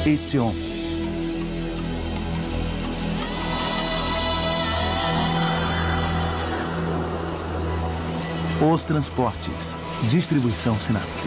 Etion. Os transportes. Distribuição Sinapse.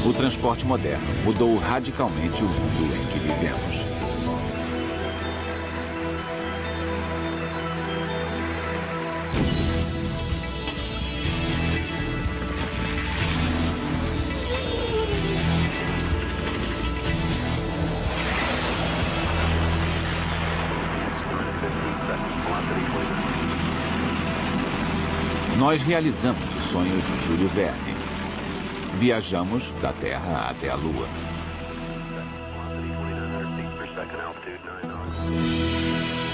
O transporte moderno mudou radicalmente o mundo em que vivemos. Nós realizamos o sonho de Júlio Verne. Viajamos da Terra até a Lua.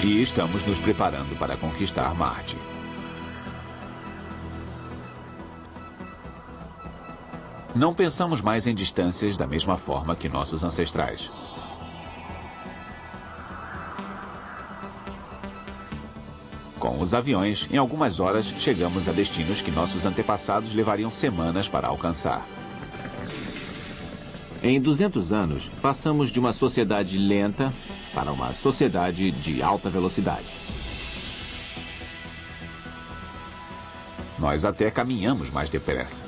E estamos nos preparando para conquistar Marte. Não pensamos mais em distâncias da mesma forma que nossos ancestrais. Com os aviões, em algumas horas, chegamos a destinos que nossos antepassados levariam semanas para alcançar. Em 200 anos, passamos de uma sociedade lenta para uma sociedade de alta velocidade. Nós até caminhamos mais depressa.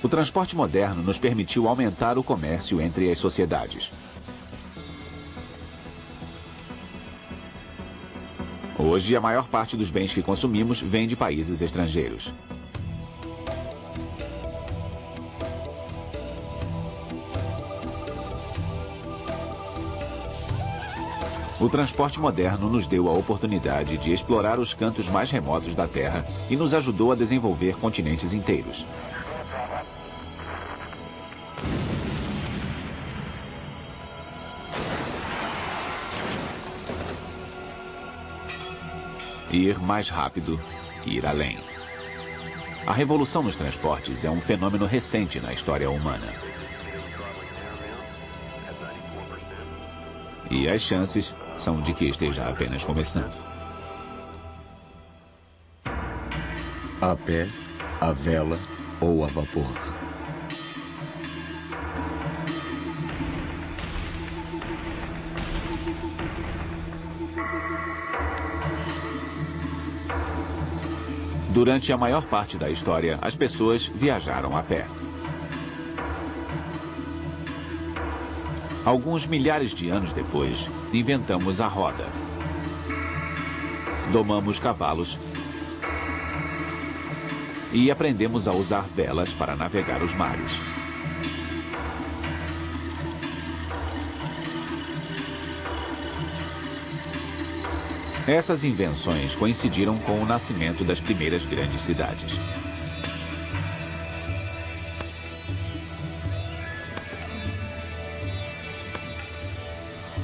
O transporte moderno nos permitiu aumentar o comércio entre as sociedades. Hoje, a maior parte dos bens que consumimos vem de países estrangeiros. O transporte moderno nos deu a oportunidade de explorar os cantos mais remotos da Terra e nos ajudou a desenvolver continentes inteiros. Ir mais rápido, ir além. A revolução nos transportes é um fenômeno recente na história humana. E as chances são de que esteja apenas começando. A pé, a vela ou a vapor. Durante a maior parte da história, as pessoas viajaram a pé. Alguns milhares de anos depois, inventamos a roda. Domamos cavalos e aprendemos a usar velas para navegar os mares. Essas invenções coincidiram com o nascimento das primeiras grandes cidades.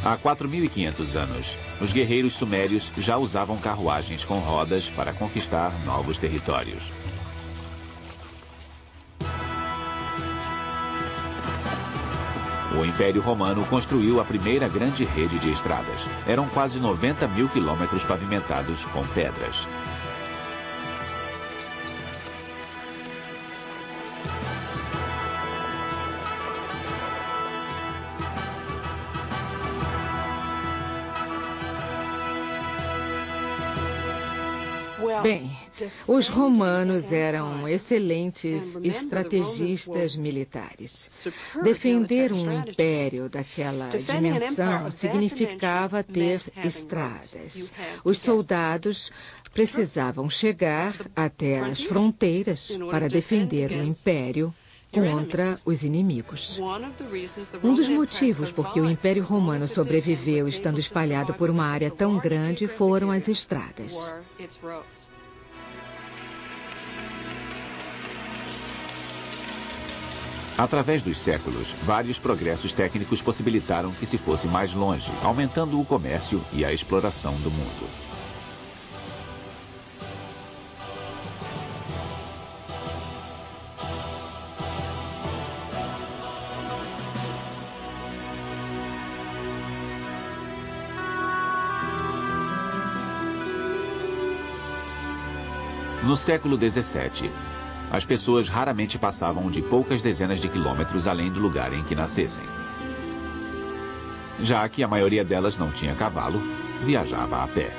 Há 4.500 anos, os guerreiros sumérios já usavam carruagens com rodas para conquistar novos territórios. O Império Romano construiu a primeira grande rede de estradas. Eram quase 90 mil quilômetros pavimentados com pedras. Bem, os romanos eram excelentes estrategistas militares. Defender um império daquela dimensão significava ter estradas. Os soldados precisavam chegar até as fronteiras para defender o império contra os inimigos. Um dos motivos por que o Império Romano sobreviveu estando espalhado por uma área tão grande foram as estradas. Através dos séculos, vários progressos técnicos possibilitaram que se fosse mais longe, aumentando o comércio e a exploração do mundo. No século XVII, as pessoas raramente passavam de poucas dezenas de quilômetros além do lugar em que nascessem. Já que a maioria delas não tinha cavalo, viajava a pé.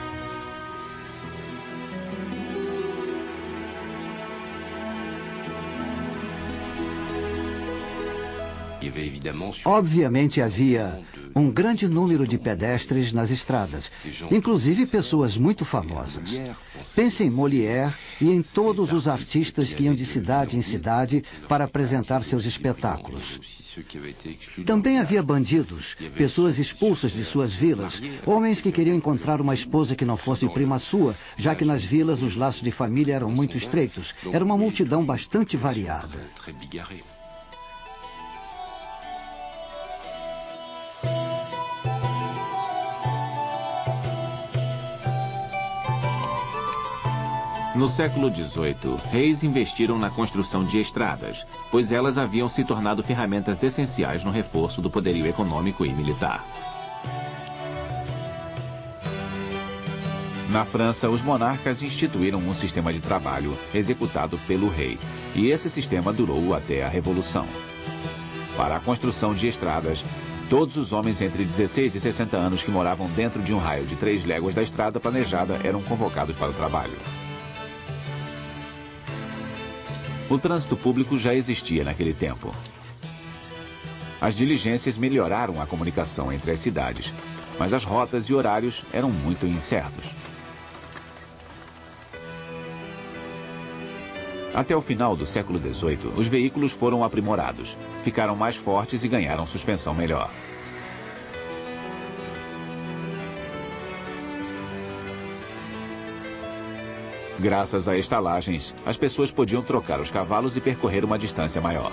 Obviamente havia um grande número de pedestres nas estradas, inclusive pessoas muito famosas. Pense em Molière e em todos os artistas que iam de cidade em cidade para apresentar seus espetáculos. Também havia bandidos, pessoas expulsas de suas vilas, homens que queriam encontrar uma esposa que não fosse prima sua, já que nas vilas os laços de família eram muito estreitos. Era uma multidão bastante variada. No século XVIII, reis investiram na construção de estradas, pois elas haviam se tornado ferramentas essenciais no reforço do poderio econômico e militar. Na França, os monarcas instituíram um sistema de trabalho executado pelo rei, e esse sistema durou até a Revolução. Para a construção de estradas, todos os homens entre 16 e 60 anos que moravam dentro de um raio de 3 léguas da estrada planejada eram convocados para o trabalho. O trânsito público já existia naquele tempo. As diligências melhoraram a comunicação entre as cidades, mas as rotas e horários eram muito incertos. Até o final do século XVIII, os veículos foram aprimorados, ficaram mais fortes e ganharam suspensão melhor. Graças a estalagens, as pessoas podiam trocar os cavalos e percorrer uma distância maior.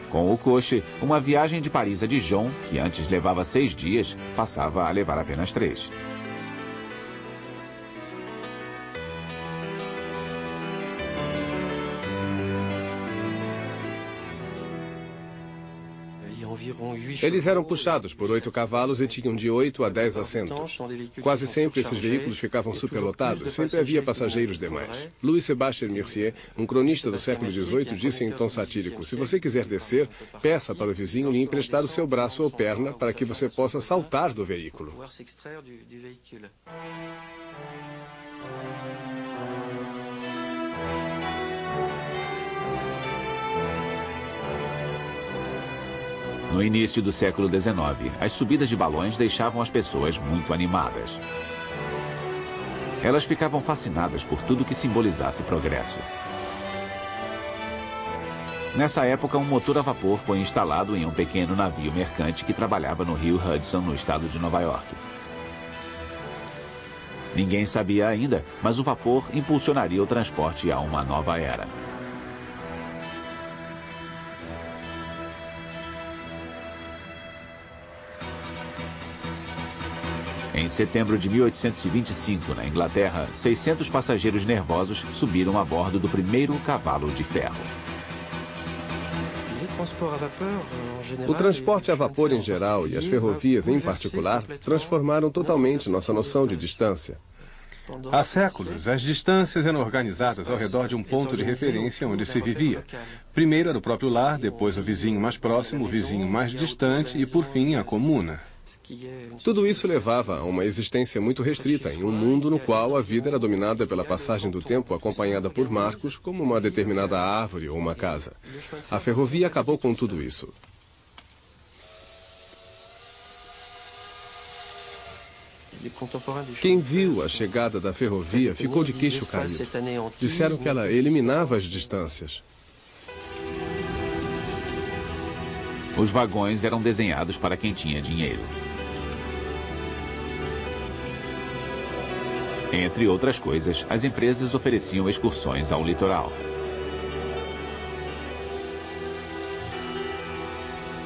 Com o coche, uma viagem de Paris a Dijon, que antes levava 6 dias, passava a levar apenas 3. Eles eram puxados por 8 cavalos e tinham de 8 a 10 assentos. Quase sempre esses veículos ficavam superlotados, sempre havia passageiros demais. Louis-Sébastien Mercier, um cronista do século XVIII, disse em tom satírico: se você quiser descer, peça para o vizinho lhe emprestar o seu braço ou perna para que você possa saltar do veículo. No início do século XIX, as subidas de balões deixavam as pessoas muito animadas. Elas ficavam fascinadas por tudo que simbolizasse progresso. Nessa época, um motor a vapor foi instalado em um pequeno navio mercante que trabalhava no rio Hudson, no estado de Nova York. Ninguém sabia ainda, mas o vapor impulsionaria o transporte a uma nova era. Em setembro de 1825, na Inglaterra, 600 passageiros nervosos subiram a bordo do primeiro cavalo de ferro. O transporte a vapor em geral e as ferrovias em particular transformaram totalmente nossa noção de distância. Há séculos, as distâncias eram organizadas ao redor de um ponto de referência onde se vivia. Primeiro era o próprio lar, depois o vizinho mais próximo, o vizinho mais distante e, por fim, a comuna. Tudo isso levava a uma existência muito restrita em um mundo no qual a vida era dominada pela passagem do tempo acompanhada por marcos, como uma determinada árvore ou uma casa. A ferrovia acabou com tudo isso. Quem viu a chegada da ferrovia ficou de queixo caído. Disseram que ela eliminava as distâncias. Os vagões eram desenhados para quem tinha dinheiro. Entre outras coisas, as empresas ofereciam excursões ao litoral.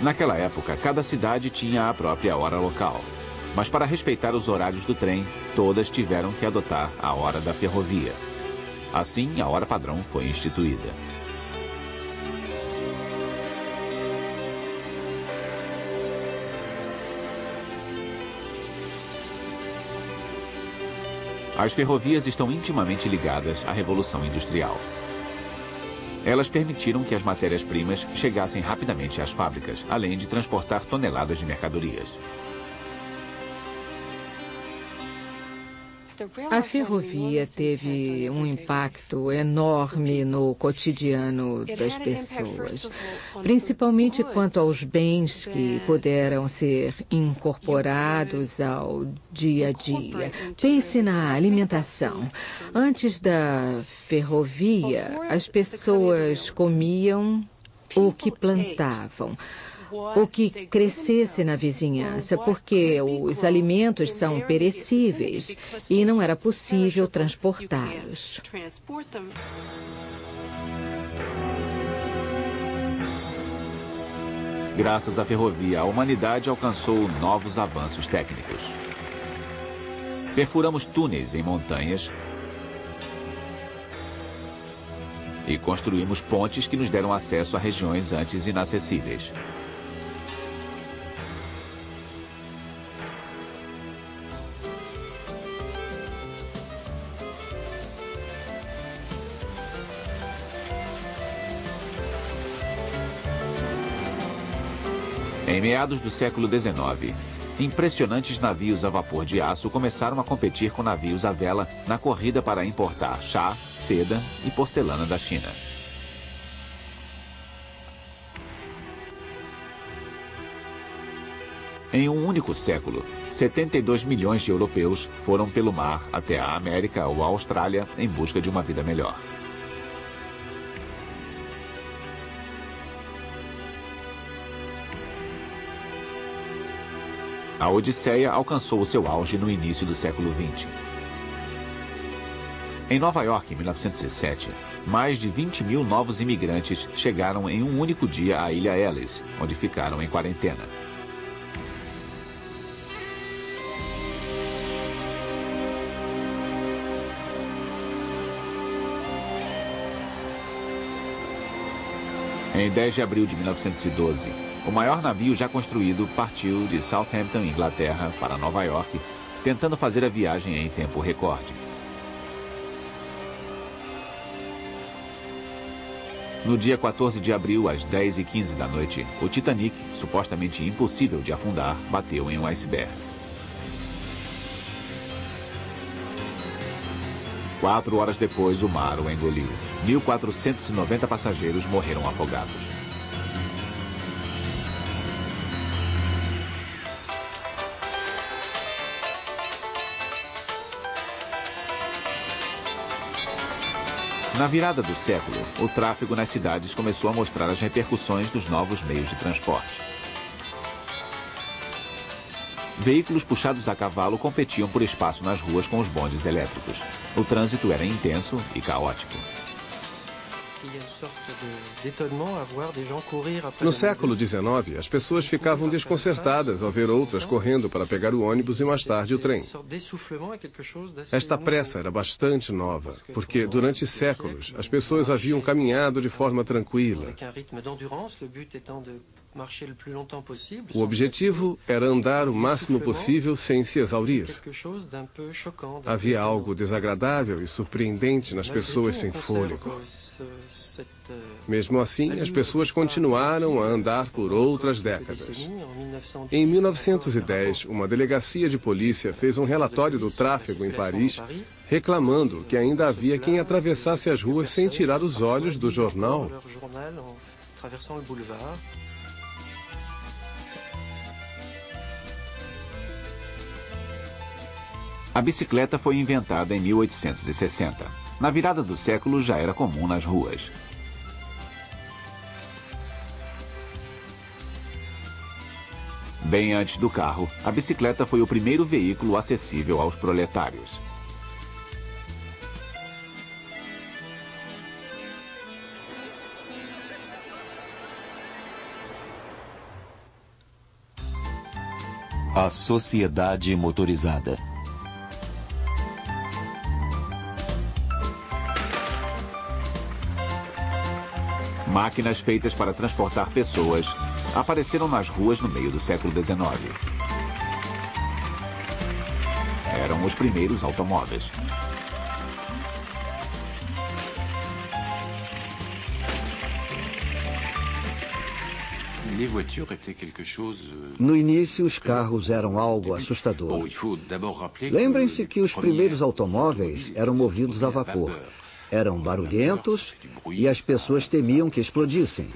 Naquela época, cada cidade tinha a própria hora local. Mas para respeitar os horários do trem, todas tiveram que adotar a hora da ferrovia. Assim, a hora padrão foi instituída. As ferrovias estão intimamente ligadas à Revolução Industrial. Elas permitiram que as matérias-primas chegassem rapidamente às fábricas, além de transportar toneladas de mercadorias. A ferrovia teve um impacto enorme no cotidiano das pessoas, principalmente quanto aos bens que puderam ser incorporados ao dia a dia. Pense na alimentação. Antes da ferrovia, as pessoas comiam o que plantavam, o que crescesse na vizinhança, porque os alimentos são perecíveis e não era possível transportá-los. Graças à ferrovia, a humanidade alcançou novos avanços técnicos. Perfuramos túneis em montanhas e construímos pontes que nos deram acesso a regiões antes inacessíveis. Em meados do século XIX, impressionantes navios a vapor de aço começaram a competir com navios a vela na corrida para importar chá, seda e porcelana da China. Em um único século, 72 milhões de europeus foram pelo mar até a América ou a Austrália em busca de uma vida melhor. A Odisseia alcançou o seu auge no início do século XX. Em Nova York, em 1907, mais de 20 mil novos imigrantes chegaram em um único dia à Ilha Ellis, onde ficaram em quarentena. Em 10 de abril de 1912, o maior navio já construído partiu de Southampton, Inglaterra, para Nova York, tentando fazer a viagem em tempo recorde. No dia 14 de abril, às 10h15 da noite, o Titanic, supostamente impossível de afundar, bateu em um iceberg. 4 horas depois, o mar o engoliu. 1.490 passageiros morreram afogados. Na virada do século, o tráfego nas cidades começou a mostrar as repercussões dos novos meios de transporte. Veículos puxados a cavalo competiam por espaço nas ruas com os bondes elétricos. O trânsito era intenso e caótico. No século XIX, as pessoas ficavam desconcertadas ao ver outras correndo para pegar o ônibus e mais tarde o trem. Esta pressa era bastante nova, porque durante séculos as pessoas haviam caminhado de forma tranquila. O objetivo era andar o máximo possível sem se exaurir. Havia algo desagradável e surpreendente nas pessoas sem fôlego. Mesmo assim, as pessoas continuaram a andar por outras décadas. Em 1910, uma delegacia de polícia fez um relatório do tráfego em Paris, reclamando que ainda havia quem atravessasse as ruas sem tirar os olhos do jornal. A bicicleta foi inventada em 1860. Na virada do século já era comum nas ruas. Bem antes do carro, a bicicleta foi o primeiro veículo acessível aos proletários. A sociedade motorizada. Máquinas feitas para transportar pessoas apareceram nas ruas no meio do século XIX. Eram os primeiros automóveis. No início, os carros eram algo assustador. Lembrem-se que os primeiros automóveis eram movidos a vapor. Eram barulhentos e as pessoas temiam que explodissem.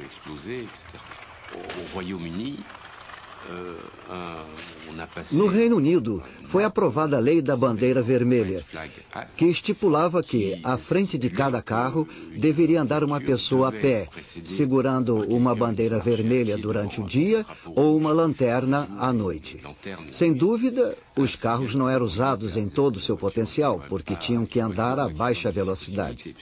No Reino Unido, foi aprovada a Lei da Bandeira Vermelha, que estipulava que, à frente de cada carro, deveria andar uma pessoa a pé, segurando uma bandeira vermelha durante o dia ou uma lanterna à noite. Sem dúvida, os carros não eram usados em todo o seu potencial, porque tinham que andar a baixa velocidade.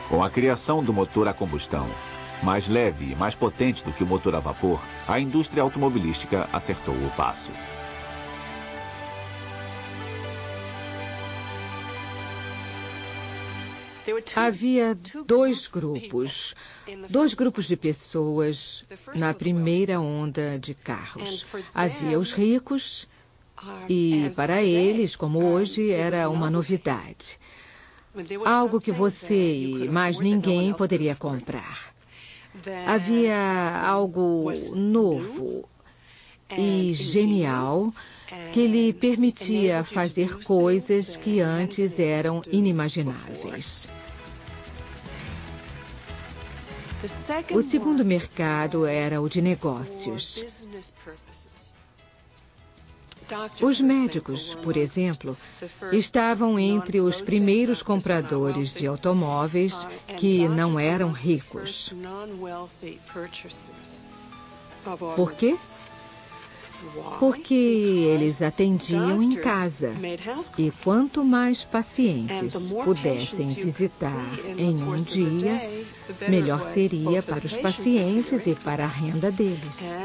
Com a criação do motor a combustão, mais leve e mais potente do que o motor a vapor, a indústria automobilística acertou o passo. Havia dois grupos de pessoas na primeira onda de carros. Havia os ricos e, para eles, como hoje, era uma novidade. Algo que você e mais ninguém poderia comprar. Havia algo novo e genial que lhe permitia fazer coisas que antes eram inimagináveis. O segundo mercado era o de negócios. Os médicos, por exemplo, estavam entre os primeiros compradores de automóveis que não eram ricos. Por quê? Porque eles atendiam em casa e quanto mais pacientes pudessem visitar em um dia, melhor seria para os pacientes e para a renda deles.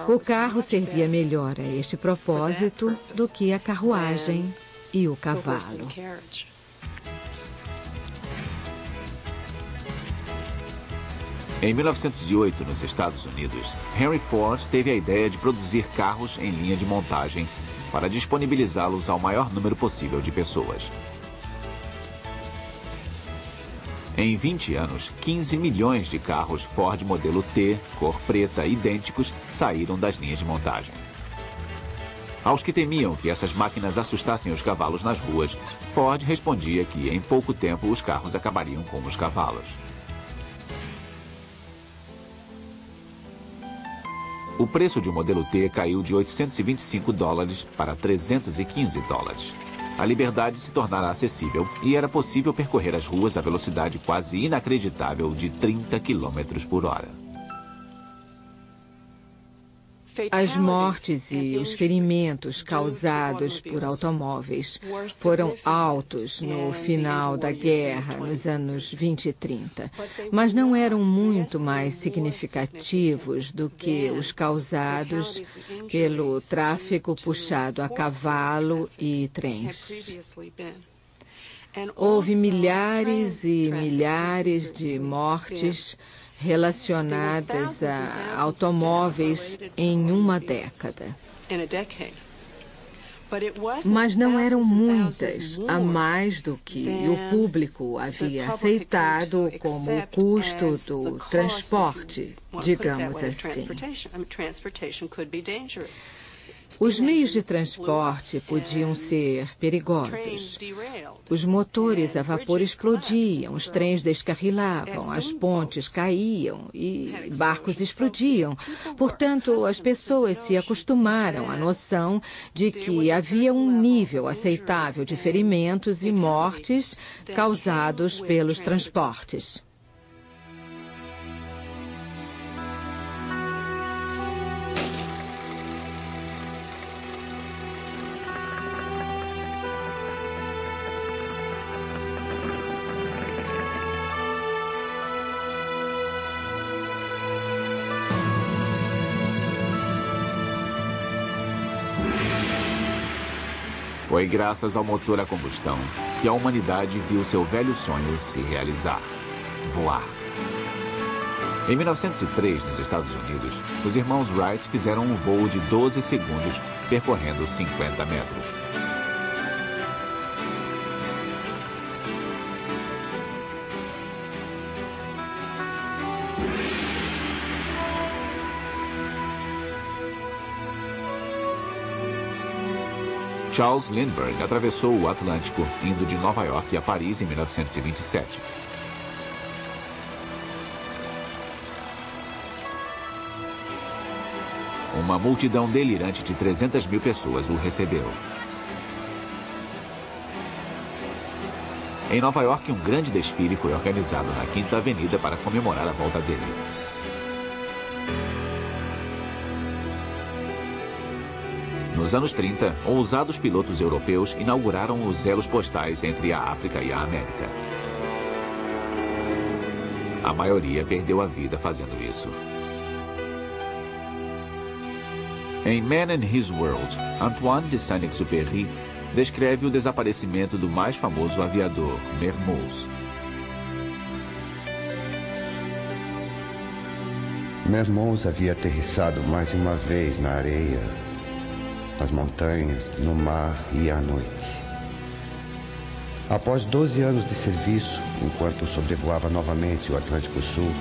O carro servia melhor a este propósito do que a carruagem e o cavalo. Em 1908, nos Estados Unidos, Henry Ford teve a ideia de produzir carros em linha de montagem para disponibilizá-los ao maior número possível de pessoas. Em 20 anos, 15 milhões de carros Ford modelo T, cor preta, idênticos, saíram das linhas de montagem. Aos que temiam que essas máquinas assustassem os cavalos nas ruas, Ford respondia que, em pouco tempo, os carros acabariam com os cavalos. O preço de um modelo T caiu de $825 para $315. A liberdade se tornara acessível e era possível percorrer as ruas à velocidade quase inacreditável de 30 km por hora. As mortes e os ferimentos causados por automóveis foram altos no final da guerra, nos anos 20 e 30, mas não eram muito mais significativos do que os causados pelo tráfego puxado a cavalo e trens. Houve milhares e milhares de mortes relacionadas a automóveis em uma década. Mas não eram muitas, a mais do que o público havia aceitado como o custo do transporte, digamos assim. Os meios de transporte podiam ser perigosos. Os motores a vapor explodiam, os trens descarrilavam, as pontes caíam e barcos explodiam. Portanto, as pessoas se acostumaram à noção de que havia um nível aceitável de ferimentos e mortes causados pelos transportes. Foi graças ao motor a combustão que a humanidade viu seu velho sonho se realizar: voar. Em 1903, nos Estados Unidos, os irmãos Wright fizeram um voo de 12 segundos, percorrendo 50 metros. Charles Lindbergh atravessou o Atlântico, indo de Nova York a Paris em 1927. Uma multidão delirante de 300 mil pessoas o recebeu. Em Nova York, um grande desfile foi organizado na Quinta Avenida para comemorar a volta dele. Nos anos 30, ousados pilotos europeus inauguraram os elos postais entre a África e a América. A maioria perdeu a vida fazendo isso. Em Man and His World, Antoine de Saint-Exupéry descreve o desaparecimento do mais famoso aviador, Mermoz. Mermoz havia aterrissado mais de uma vez na areia, nas montanhas, no mar e à noite. Após 12 anos de serviço, enquanto sobrevoava novamente o Atlântico Sul,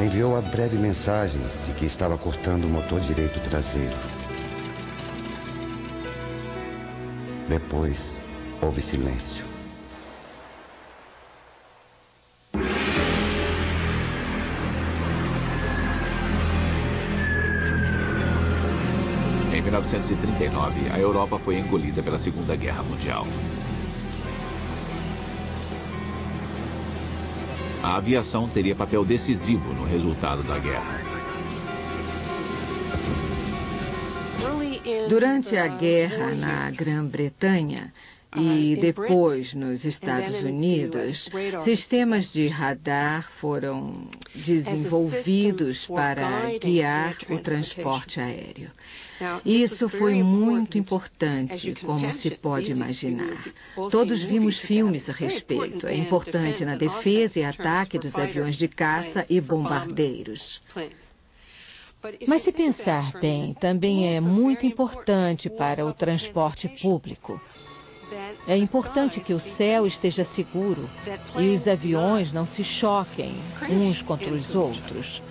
enviou a breve mensagem de que estava cortando o motor direito traseiro. Depois, houve silêncio. Em 1939, a Europa foi engolida pela Segunda Guerra Mundial. A aviação teria papel decisivo no resultado da guerra. Durante a guerra na Grã-Bretanha e depois nos Estados Unidos, sistemas de radar foram desenvolvidos para guiar o transporte aéreo. Isso foi muito importante, como se pode imaginar. Todos vimos filmes a respeito. É importante na defesa e ataque dos aviões de caça e bombardeiros. Mas se pensar bem, também é muito importante para o transporte público. É importante que o céu esteja seguro e os aviões não se choquem uns contra os outros.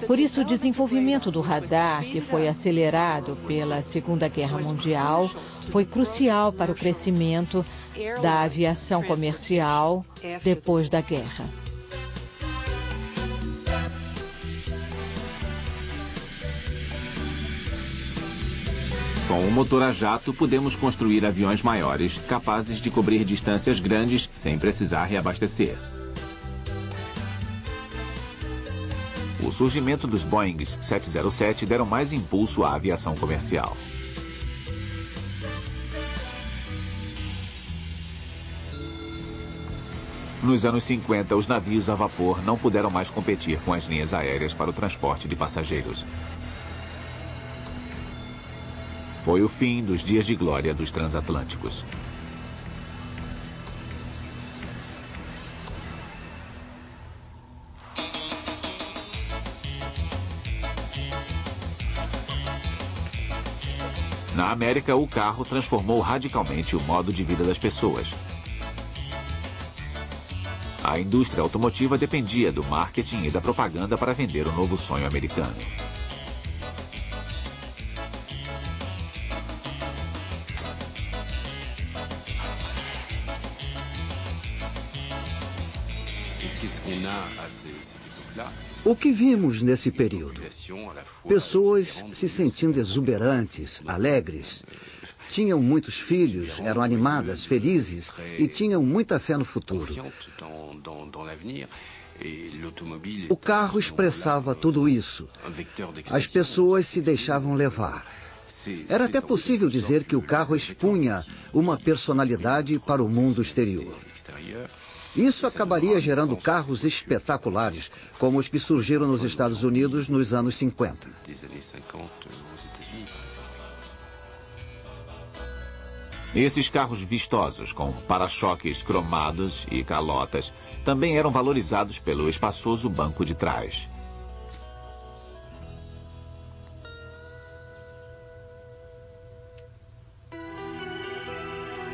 Por isso, o desenvolvimento do radar, que foi acelerado pela Segunda Guerra Mundial, foi crucial para o crescimento da aviação comercial depois da guerra. Com o motor a jato, podemos construir aviões maiores, capazes de cobrir distâncias grandes sem precisar reabastecer. O surgimento dos Boeing 707 deram mais impulso à aviação comercial. Nos anos 50, os navios a vapor não puderam mais competir com as linhas aéreas para o transporte de passageiros. Foi o fim dos dias de glória dos transatlânticos. Na América, o carro transformou radicalmente o modo de vida das pessoas. A indústria automotiva dependia do marketing e da propaganda para vender o novo sonho americano. O que vimos nesse período? Pessoas se sentindo exuberantes, alegres. Tinham muitos filhos, eram animadas, felizes e tinham muita fé no futuro. O carro expressava tudo isso. As pessoas se deixavam levar. Era até possível dizer que o carro expunha uma personalidade para o mundo exterior. Isso acabaria gerando carros espetaculares, como os que surgiram nos Estados Unidos nos anos 50. Esses carros vistosos, com para-choques cromados e calotas, também eram valorizados pelo espaçoso banco de trás.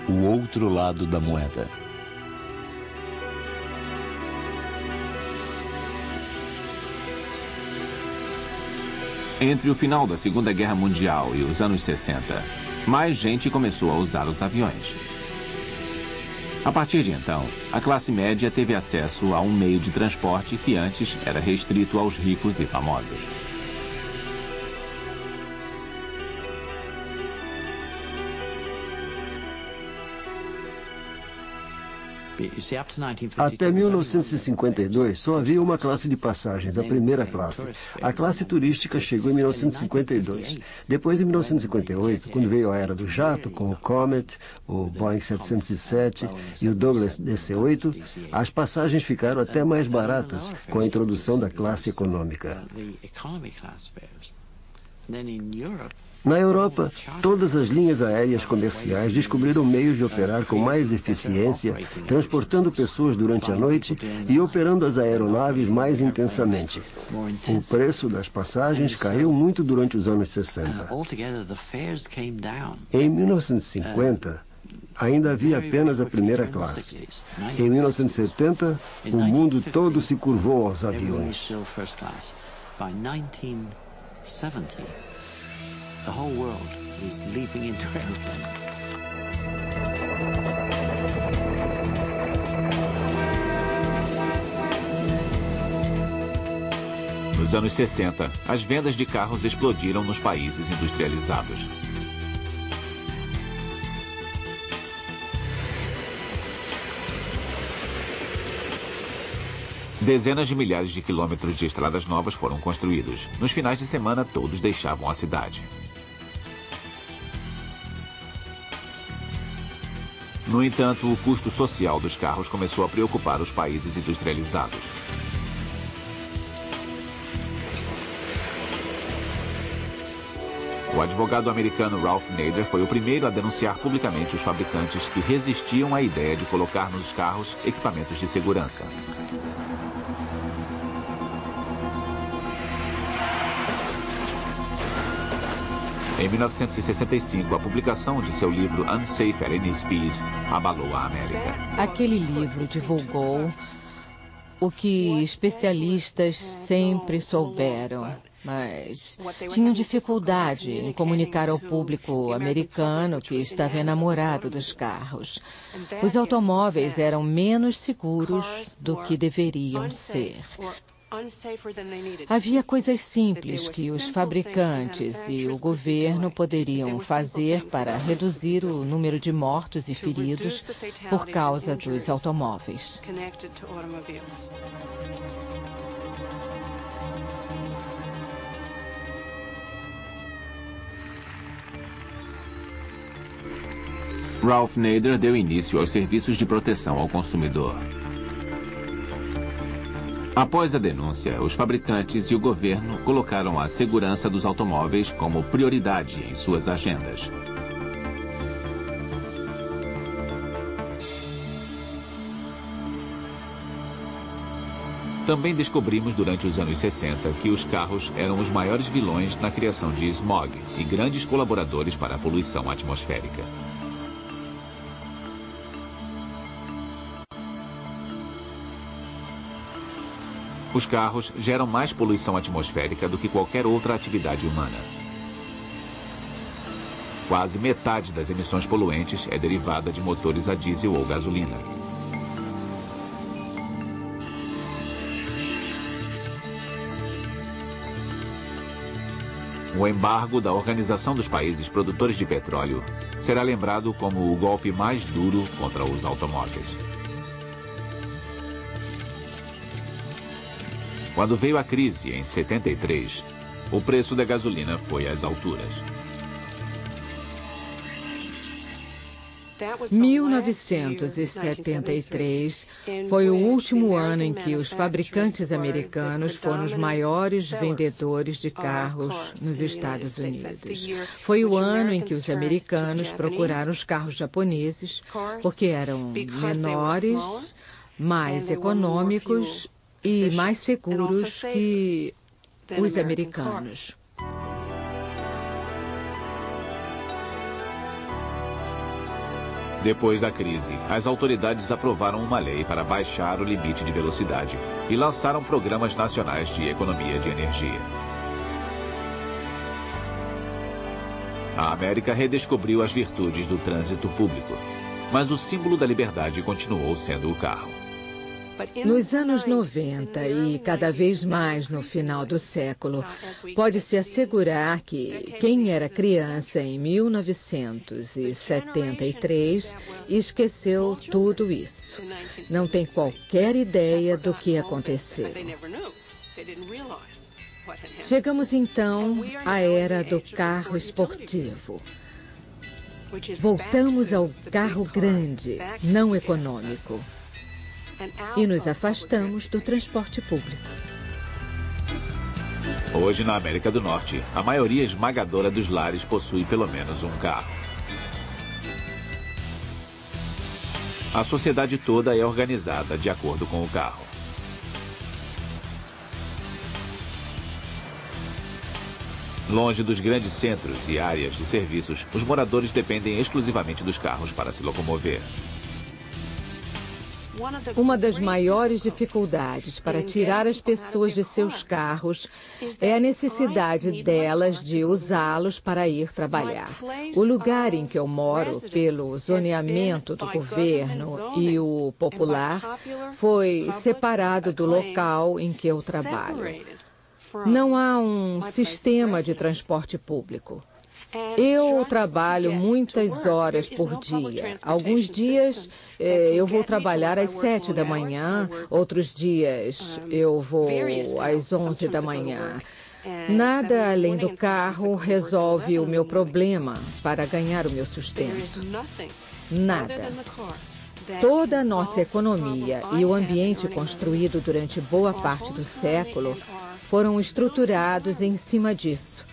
O outro lado da moeda. Entre o final da Segunda Guerra Mundial e os anos 60, mais gente começou a usar os aviões. A partir de então, a classe média teve acesso a um meio de transporte que antes era restrito aos ricos e famosos. Até 1952, só havia uma classe de passagens, a primeira classe. A classe turística chegou em 1952. Depois, em 1958, quando veio a era do jato, com o Comet, o Boeing 707 e o Douglas DC-8, as passagens ficaram até mais baratas com a introdução da classe econômica. Na Europa, todas as linhas aéreas comerciais descobriram meios de operar com mais eficiência, transportando pessoas durante a noite e operando as aeronaves mais intensamente. O preço das passagens caiu muito durante os anos 60. Em 1950, ainda havia apenas a primeira classe. Em 1970, o mundo todo se curvou aos aviões. The whole world was leaping into airplanes. Nos anos 60, as vendas de carros explodiram nos países industrializados. Dezenas de milhares de quilômetros de estradas novas foram construídos. Nos finais de semana, todos deixavam a cidade. No entanto, o custo social dos carros começou a preocupar os países industrializados. O advogado americano Ralph Nader foi o primeiro a denunciar publicamente os fabricantes que resistiam à ideia de colocar nos carros equipamentos de segurança. Em 1965, a publicação de seu livro Unsafe at Any Speed abalou a América. Aquele livro divulgou o que especialistas sempre souberam, mas tinham dificuldade em comunicar ao público americano que estava enamorado dos carros. Os automóveis eram menos seguros do que deveriam ser. Havia coisas simples que os fabricantes e o governo poderiam fazer para reduzir o número de mortos e feridos por causa dos automóveis. Ralph Nader deu início aos serviços de proteção ao consumidor. Após a denúncia, os fabricantes e o governo colocaram a segurança dos automóveis como prioridade em suas agendas. Também descobrimos durante os anos 60 que os carros eram os maiores vilões na criação de smog e grandes colaboradores para a poluição atmosférica. Os carros geram mais poluição atmosférica do que qualquer outra atividade humana. Quase metade das emissões poluentes é derivada de motores a diesel ou gasolina. O embargo da Organização dos Países Produtores de Petróleo será lembrado como o golpe mais duro contra os automóveis. Quando veio a crise, em 73, o preço da gasolina foi às alturas. 1973 foi o último ano em que os fabricantes americanos foram os maiores vendedores de carros nos Estados Unidos. Foi o ano em que os americanos procuraram os carros japoneses porque eram menores, mais econômicos e mais seguros que os americanos. Depois da crise, as autoridades aprovaram uma lei para baixar o limite de velocidade e lançaram programas nacionais de economia de energia. A América redescobriu as virtudes do trânsito público, mas o símbolo da liberdade continuou sendo o carro. Nos anos 90 e cada vez mais no final do século, pode-se assegurar que quem era criança em 1973 esqueceu tudo isso. Não tem qualquer ideia do que aconteceu. Chegamos então à era do carro esportivo. Voltamos ao carro grande, não econômico. E nos afastamos do transporte público. Hoje, na América do Norte, a maioria esmagadora dos lares possui pelo menos um carro. A sociedade toda é organizada de acordo com o carro. Longe dos grandes centros e áreas de serviços, os moradores dependem exclusivamente dos carros para se locomover. Uma das maiores dificuldades para tirar as pessoas de seus carros é a necessidade delas de usá-los para ir trabalhar. O lugar em que eu moro, pelo zoneamento do governo e o popular, foi separado do local em que eu trabalho. Não há um sistema de transporte público. Eu trabalho muitas horas por dia. Alguns dias eu vou trabalhar às 7 da manhã, outros dias eu vou às 11 da manhã. Nada além do carro resolve o meu problema para ganhar o meu sustento. Nada. Toda a nossa economia e o ambiente construído durante boa parte do século foram estruturados em cima disso.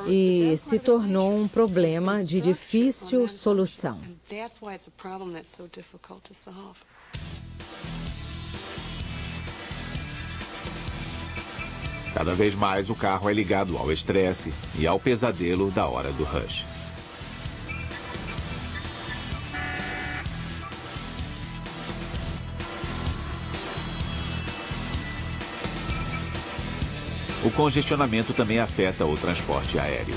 E se tornou um problema de difícil solução. Cada vez mais o carro é ligado ao estresse e ao pesadelo da hora do rush. O congestionamento também afeta o transporte aéreo.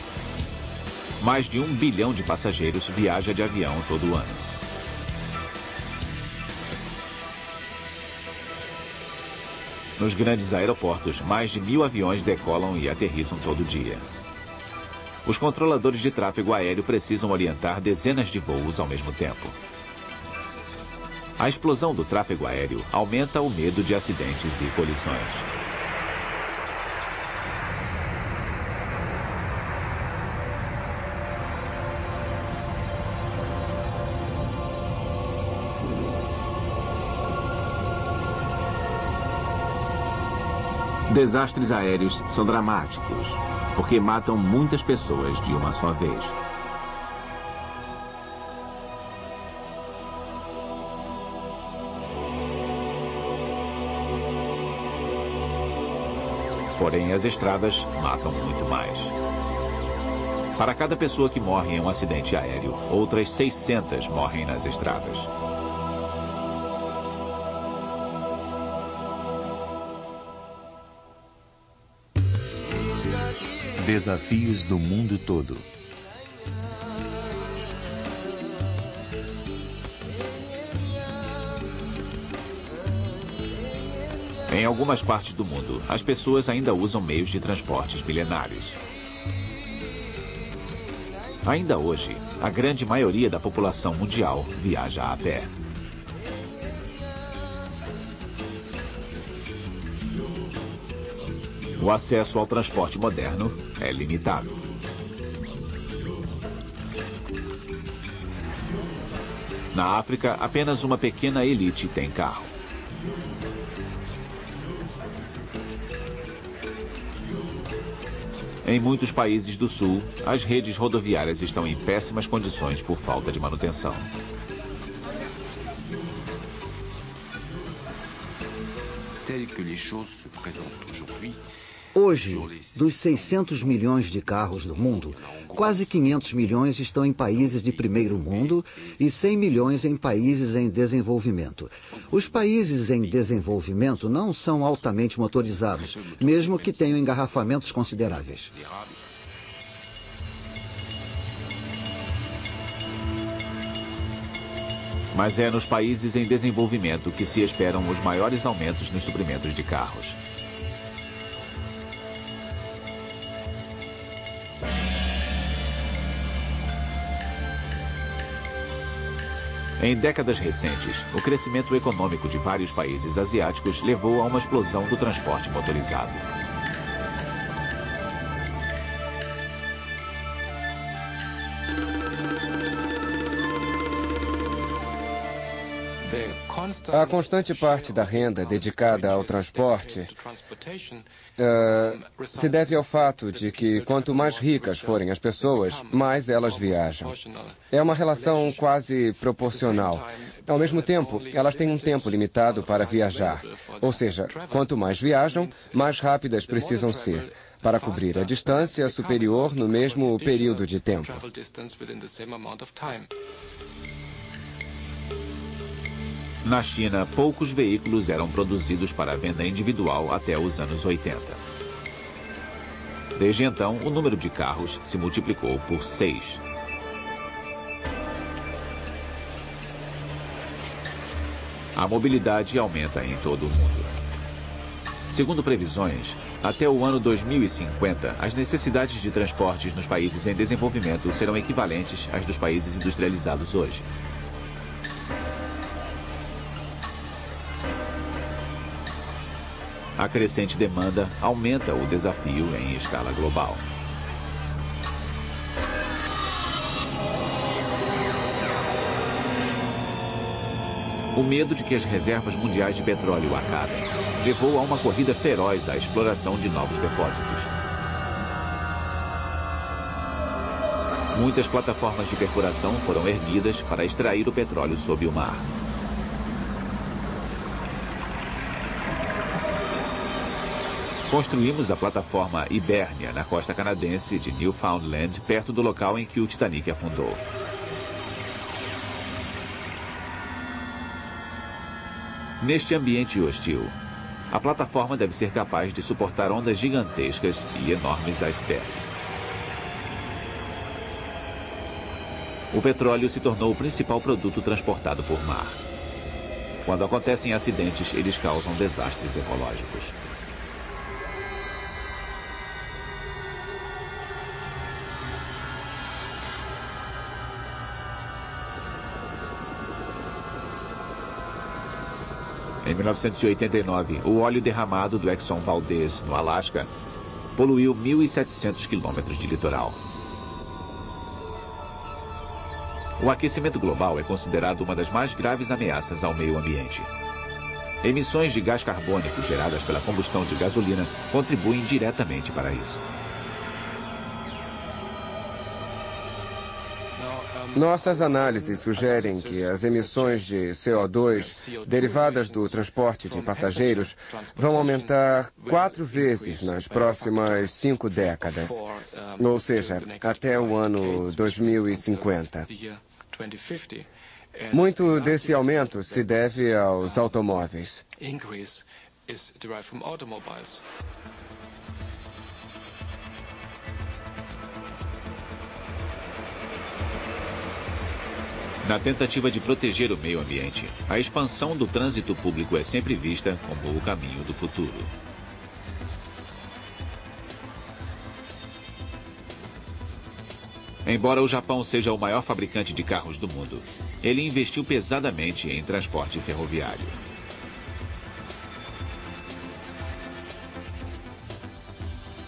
Mais de 1 bilhão de passageiros viaja de avião todo ano. Nos grandes aeroportos, mais de 1.000 aviões decolam e aterrissam todo dia. Os controladores de tráfego aéreo precisam orientar dezenas de voos ao mesmo tempo. A explosão do tráfego aéreo aumenta o medo de acidentes e colisões. Desastres aéreos são dramáticos, porque matam muitas pessoas de uma só vez. Porém, as estradas matam muito mais. Para cada pessoa que morre em um acidente aéreo, outras 600 morrem nas estradas. Desafios do mundo todo. Em algumas partes do mundo, as pessoas ainda usam meios de transportes milenários. Ainda hoje, a grande maioria da população mundial viaja a pé. O acesso ao transporte moderno é limitado. Na África, apenas uma pequena elite tem carro. Em muitos países do Sul, as redes rodoviárias estão em péssimas condições por falta de manutenção. Hoje, dos 600 milhões de carros do mundo, quase 500 milhões estão em países de primeiro mundo e 100 milhões em países em desenvolvimento. Os países em desenvolvimento não são altamente motorizados, mesmo que tenham engarrafamentos consideráveis. Mas é nos países em desenvolvimento que se esperam os maiores aumentos nos suprimentos de carros. Em décadas recentes, o crescimento econômico de vários países asiáticos levou a uma explosão do transporte motorizado. A constante parte da renda dedicada ao transporte se deve ao fato de que quanto mais ricas forem as pessoas, mais elas viajam. É uma relação quase proporcional. Ao mesmo tempo, elas têm um tempo limitado para viajar. Ou seja, quanto mais viajam, mais rápidas precisam ser, para cobrir a distância superior no mesmo período de tempo. Na China, poucos veículos eram produzidos para venda individual até os anos 80. Desde então, o número de carros se multiplicou por 6. A mobilidade aumenta em todo o mundo. Segundo previsões, até o ano 2050, as necessidades de transportes nos países em desenvolvimento serão equivalentes às dos países industrializados hoje. A crescente demanda aumenta o desafio em escala global. O medo de que as reservas mundiais de petróleo acabem levou a uma corrida feroz à exploração de novos depósitos. Muitas plataformas de perfuração foram erguidas para extrair o petróleo sob o mar. Construímos a plataforma Hibernia na costa canadense de Newfoundland, perto do local em que o Titanic afundou. Neste ambiente hostil, a plataforma deve ser capaz de suportar ondas gigantescas e enormes icebergs. O petróleo se tornou o principal produto transportado por mar. Quando acontecem acidentes, eles causam desastres ecológicos. Em 1989, o óleo derramado do Exxon Valdez, no Alasca, poluiu 1.700 quilômetros de litoral. O aquecimento global é considerado uma das mais graves ameaças ao meio ambiente. Emissões de gás carbônico geradas pela combustão de gasolina contribuem diretamente para isso. Nossas análises sugerem que as emissões de CO2 derivadas do transporte de passageiros vão aumentar 4 vezes nas próximas 5 décadas, ou seja, até o ano 2050. Muito desse aumento se deve aos automóveis. Na tentativa de proteger o meio ambiente, a expansão do trânsito público é sempre vista como o caminho do futuro. Embora o Japão seja o maior fabricante de carros do mundo, ele investiu pesadamente em transporte ferroviário.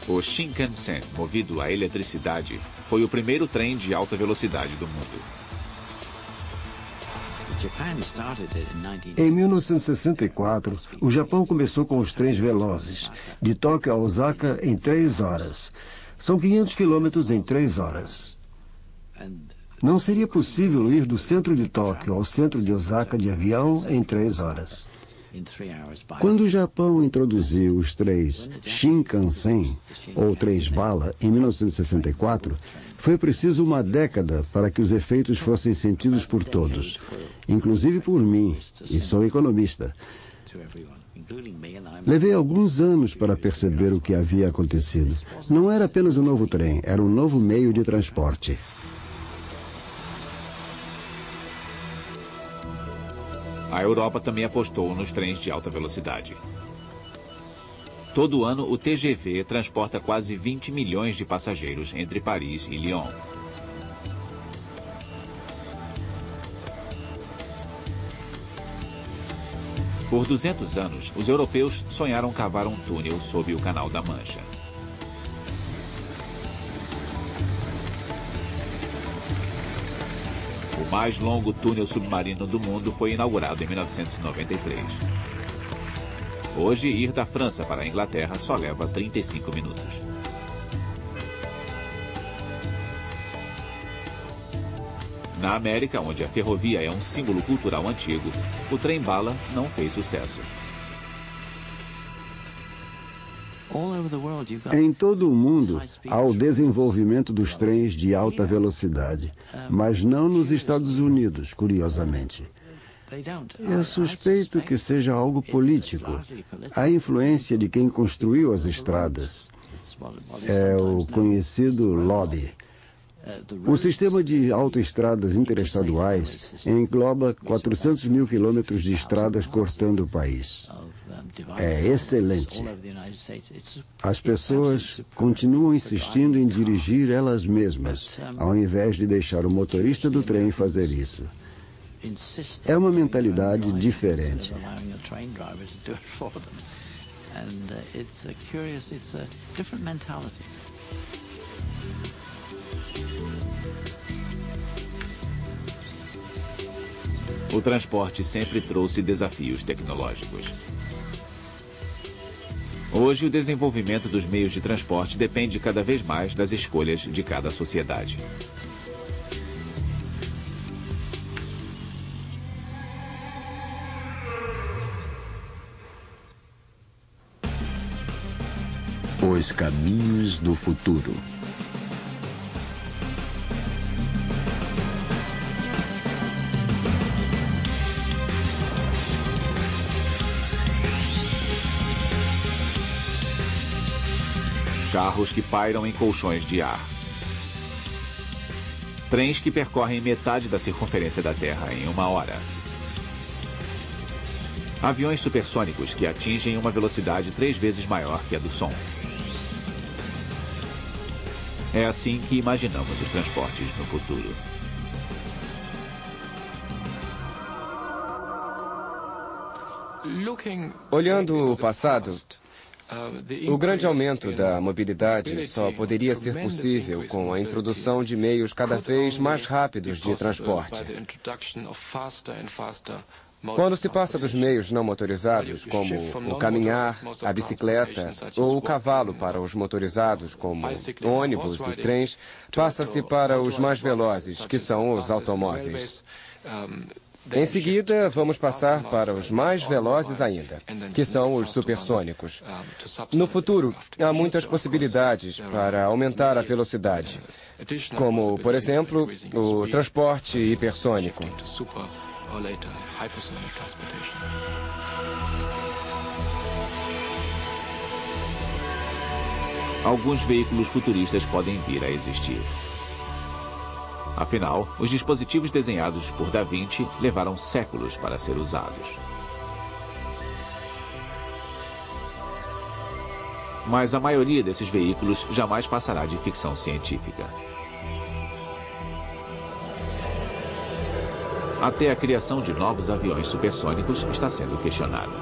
O Shinkansen, movido a eletricidade, foi o primeiro trem de alta velocidade do mundo. Em 1964, o Japão começou com os trens velozes, de Tóquio a Osaka em 3 horas. São 500 quilômetros em 3 horas. Não seria possível ir do centro de Tóquio ao centro de Osaka de avião em 3 horas. Quando o Japão introduziu os trens Shinkansen, ou trens bala, em 1964, foi preciso uma década para que os efeitos fossem sentidos por todos, inclusive por mim, e sou economista. Levei alguns anos para perceber o que havia acontecido. Não era apenas um novo trem, era um novo meio de transporte. A Europa também apostou nos trens de alta velocidade. Todo ano, o TGV transporta quase 20 milhões de passageiros entre Paris e Lyon. Por 200 anos, os europeus sonharam cavar um túnel sob o Canal da Mancha. O mais longo túnel submarino do mundo foi inaugurado em 1993. Hoje, ir da França para a Inglaterra só leva 35 minutos. Na América, onde a ferrovia é um símbolo cultural antigo, o trem-bala não fez sucesso. Em todo o mundo, há o desenvolvimento dos trens de alta velocidade, mas não nos Estados Unidos, curiosamente. Eu suspeito que seja algo político. A influência de quem construiu as estradas é o conhecido lobby. O sistema de autoestradas interestaduais engloba 400 mil quilômetros de estradas cortando o país. É excelente. As pessoas continuam insistindo em dirigir elas mesmas, ao invés de deixar o motorista do trem fazer isso. É uma mentalidade diferente. O transporte sempre trouxe desafios tecnológicos. Hoje, o desenvolvimento dos meios de transporte depende cada vez mais das escolhas de cada sociedade. Os caminhos do futuro. Carros que pairam em colchões de ar. Trens que percorrem metade da circunferência da Terra em 1 hora. Aviões supersônicos que atingem uma velocidade 3 vezes maior que a do som. É assim que imaginamos os transportes no futuro. Olhando o passado, o grande aumento da mobilidade só poderia ser possível com a introdução de meios cada vez mais rápidos de transporte. Quando se passa dos meios não motorizados, como o caminhar, a bicicleta ou o cavalo, para os motorizados, como ônibus e trens, passa-se para os mais velozes, que são os automóveis. Em seguida, vamos passar para os mais velozes ainda, que são os supersônicos. No futuro, há muitas possibilidades para aumentar a velocidade, como, por exemplo, o transporte hipersônico. Alguns veículos futuristas podem vir a existir. Afinal, os dispositivos desenhados por Da Vinci levaram séculos para ser usados. Mas a maioria desses veículos jamais passará de ficção científica. Até a criação de novos aviões supersônicos está sendo questionada.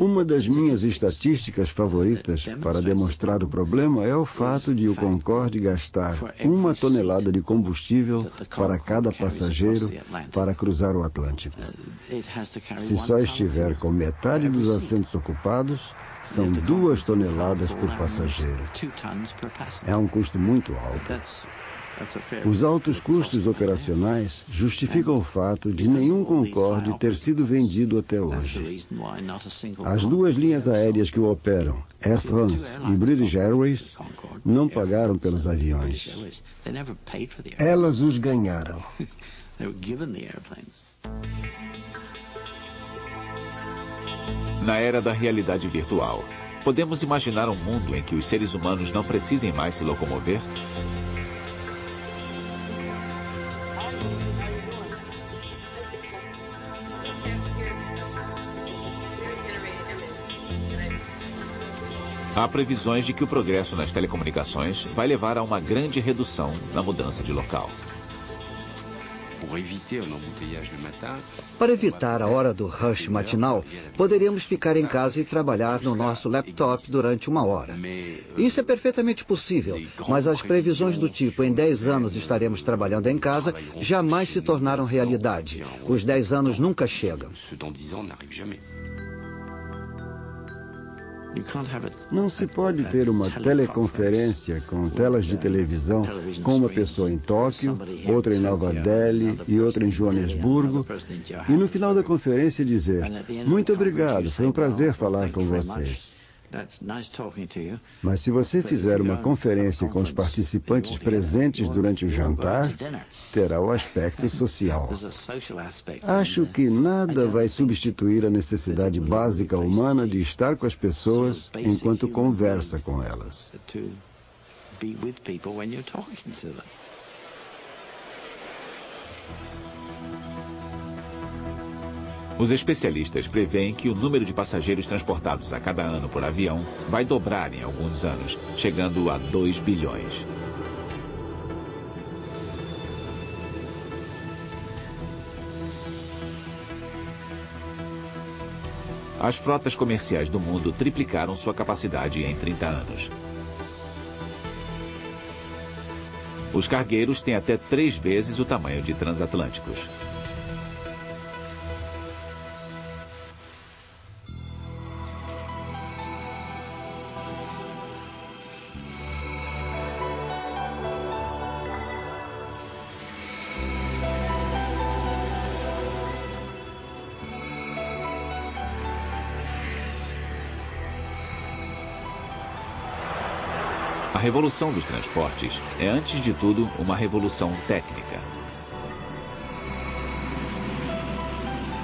Uma das minhas estatísticas favoritas para demonstrar o problema é o fato de o Concorde gastar 1 tonelada de combustível para cada passageiro para cruzar o Atlântico. Se só estiver com metade dos assentos ocupados, são 2 toneladas por passageiro. É um custo muito alto. Os altos custos operacionais justificam o fato de nenhum Concorde ter sido vendido até hoje. As 2 linhas aéreas que o operam, Air France e British Airways, não pagaram pelos aviões. Elas os ganharam. Na era da realidade virtual, podemos imaginar um mundo em que os seres humanos não precisem mais se locomover? Há previsões de que o progresso nas telecomunicações vai levar a uma grande redução na mudança de local. Para evitar a hora do rush matinal, poderíamos ficar em casa e trabalhar no nosso laptop durante 1 hora. Isso é perfeitamente possível, mas as previsões do tipo em 10 anos estaremos trabalhando em casa jamais se tornaram realidade. Os 10 anos nunca chegam. Não se pode ter uma teleconferência com telas de televisão com uma pessoa em Tóquio, outra em Nova Delhi e outra em Joanesburgo, e no final da conferência dizer: muito obrigado, foi um prazer falar com vocês. Mas se você fizer uma conferência com os participantes presentes durante o jantar, terá o aspecto social. Acho que nada vai substituir a necessidade básica humana de estar com as pessoas enquanto conversa com elas. Os especialistas preveem que o número de passageiros transportados a cada ano por avião vai dobrar em alguns anos, chegando a 2 bilhões. As frotas comerciais do mundo triplicaram sua capacidade em 30 anos. Os cargueiros têm até 3 vezes o tamanho de transatlânticos. A revolução dos transportes é, antes de tudo, uma revolução técnica.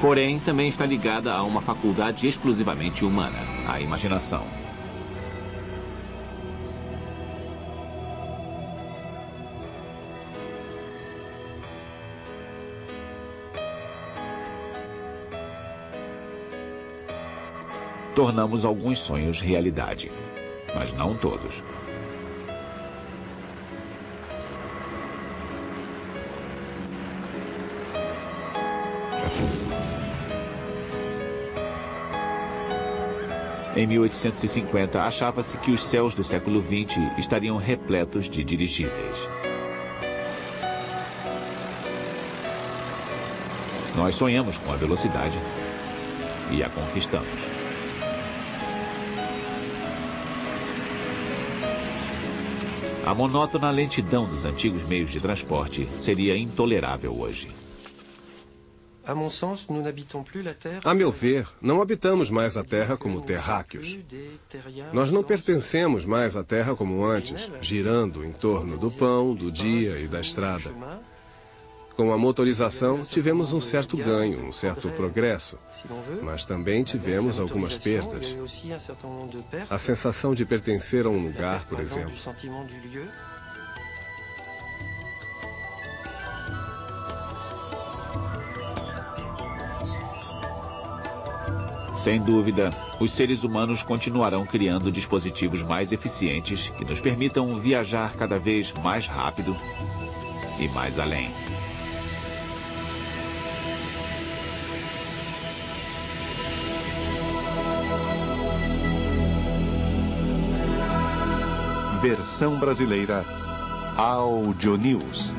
Porém, também está ligada a uma faculdade exclusivamente humana, a imaginação. Tornamos alguns sonhos realidade, mas não todos. Em 1850, achava-se que os céus do século XX estariam repletos de dirigíveis. Nós sonhamos com a velocidade e a conquistamos. A monótona lentidão dos antigos meios de transporte seria intolerável hoje. A meu ver, não habitamos mais a Terra como terráqueos. Nós não pertencemos mais à Terra como antes, girando em torno do pão, do dia e da estrada. Com a motorização, tivemos um certo ganho, um certo progresso, mas também tivemos algumas perdas. A sensação de pertencer a um lugar, por exemplo. Sem dúvida, os seres humanos continuarão criando dispositivos mais eficientes que nos permitam viajar cada vez mais rápido e mais além. Versão brasileira, Audio News.